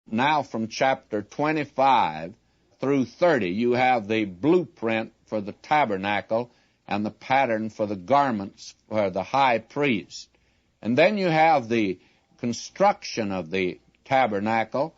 Now from chapter 25 through 30, you have the blueprint for the tabernacle and the pattern for the garments for the high priest. And then you have the construction of the tabernacle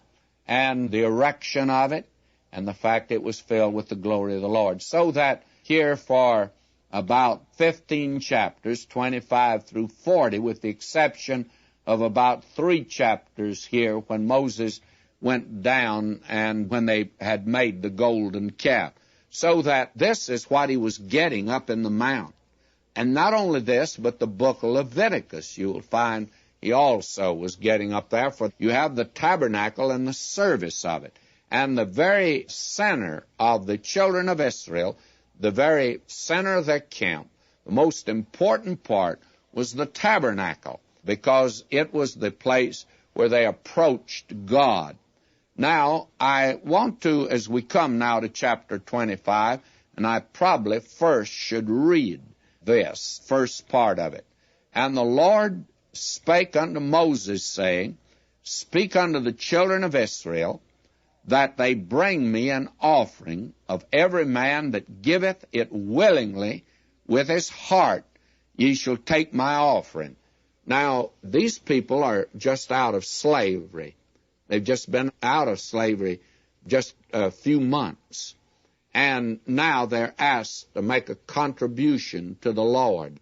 and the erection of it and the fact it was filled with the glory of the Lord. So that here for about 15 chapters, 25 through 40, with the exception of about 3 chapters here when Moses went down and when they had made the golden calf. So that this is what he was getting up in the mount. And not only this, but the book of Leviticus, you will find he also was getting up there. For you have the tabernacle and the service of it. And the very center of the children of Israel, the very center of their camp, the most important part was the tabernacle, because it was the place where they approached God. Now, I want to, as we come now to chapter 25, and I probably first should read this first part of it. And the Lord spake unto Moses, saying, Speak unto the children of Israel, that they bring me an offering of every man that giveth it willingly with his heart. Ye shall take my offering. Now, these people are just out of slavery. They've just been out of slavery just a few months. And now they're asked to make a contribution to the Lord.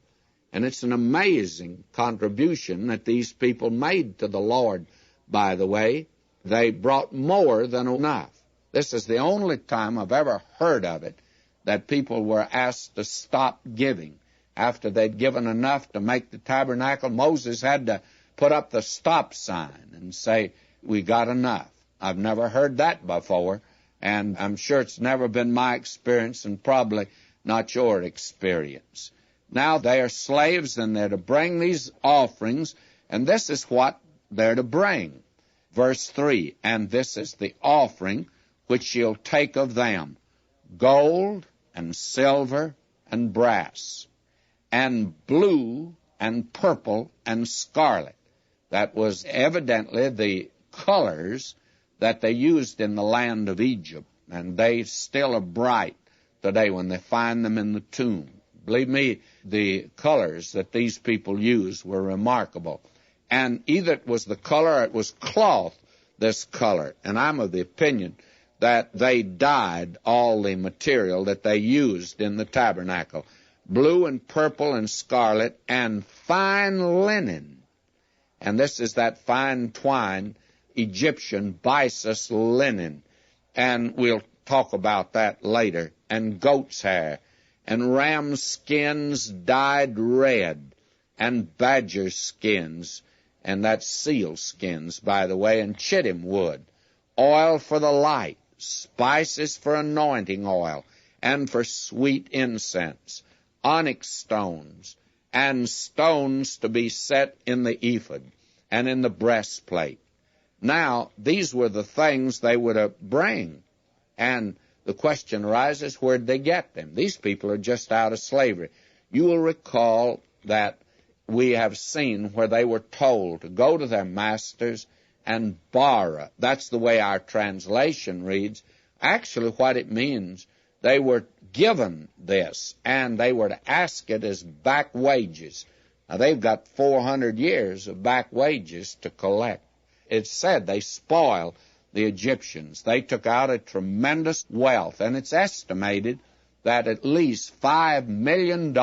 And it's an amazing contribution that these people made to the Lord, by the way. They brought more than enough. This is the only time I've ever heard of it, that people were asked to stop giving. After they'd given enough to make the tabernacle, Moses had to put up the stop sign and say, we got enough. I've never heard that before, and I'm sure it's never been my experience and probably not your experience. Now they are slaves, and they're to bring these offerings, and this is what they're to bring. Verse 3, And this is the offering which you'll take of them, gold and silver and brass, and blue and purple and scarlet. That was evidently the colors that they used in the land of Egypt, and they still are bright today when they find them in the tomb. Believe me, the colors that these people used were remarkable. And either it was the color or it was cloth, this color. And I'm of the opinion that they dyed all the material that they used in the tabernacle. Blue and purple and scarlet and fine linen. And this is that fine twine, Egyptian byssus linen. And we'll talk about that later. And goat's hair. And ram skins dyed red. And badger skins. And that's seal skins, by the way, and chittim wood. Oil for the light. Spices for anointing oil. And for sweet incense. Onyx stones. And stones to be set in the ephod and in the breastplate. Now, these were the things they were to bring. And the question arises, where'd they get them? These people are just out of slavery. You will recall that we have seen where they were told to go to their masters and borrow. That's the way our translation reads. Actually, what it means, they were given this, and they were to ask it as back wages. Now, they've got 400 years of back wages to collect. It's said they spoiled the Egyptians. They took out a tremendous wealth, and it's estimated that at least $5 million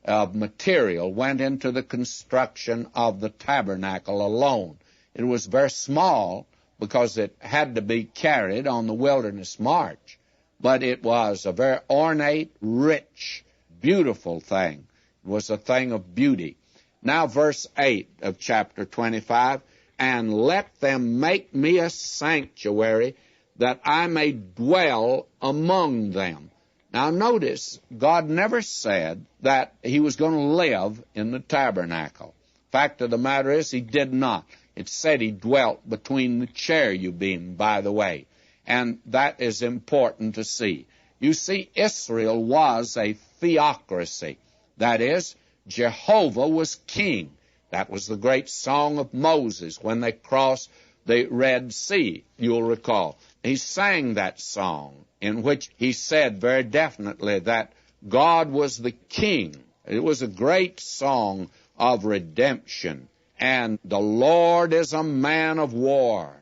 of material went into the construction of the tabernacle alone. It was very small because it had to be carried on the wilderness march, but it was a very ornate, rich, beautiful thing. It was a thing of beauty. Now verse 8 of chapter 25, And let them make me a sanctuary, that I may dwell among them. Now notice, God never said that he was going to live in the tabernacle. Fact of the matter is, he did not. It said he dwelt between the cherubim, by the way. And that is important to see. You see, Israel was a theocracy. That is, Jehovah was king. That was the great song of Moses when they crossed the Red Sea, you'll recall. He sang that song in which he said very definitely that God was the king. It was a great song of redemption. And the Lord is a man of war,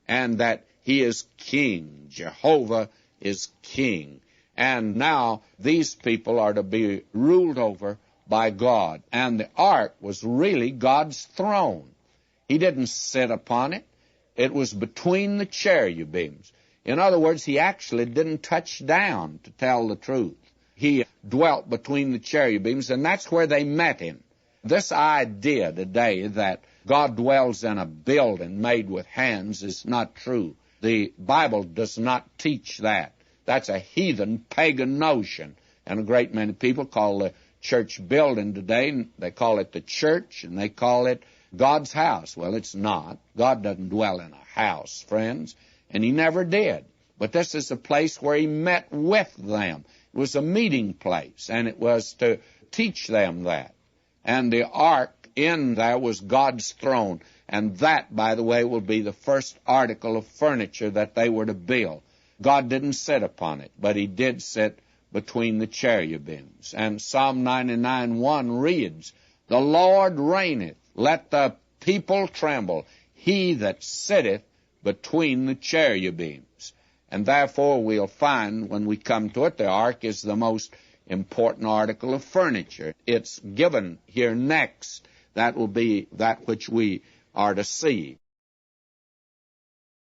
and that he is king. Jehovah is king. And now these people are to be ruled over by God. And the ark was really God's throne. He didn't sit upon it. It was between the cherubims. In other words, he actually didn't touch down, to tell the truth. He dwelt between the cherubims, and that's where they met him. This idea today that God dwells in a building made with hands is not true. The Bible does not teach that. That's a heathen, pagan notion. And a great many people call the church building today, they call it the church, and they call it God's house. Well, it's not. God doesn't dwell in a house, friends, and he never did. But this is a place where he met with them. It was a meeting place, and it was to teach them that. And the ark in there was God's throne. And that, by the way, will be the first article of furniture that they were to build. God didn't sit upon it, but he did sit between the cherubims. And Psalm 99:1 reads, "The Lord reigneth, let the people tremble, he that sitteth between the cherubims." And therefore we'll find when we come to it, the ark is the most important article of furniture. It's given here next. That will be that which we are to see.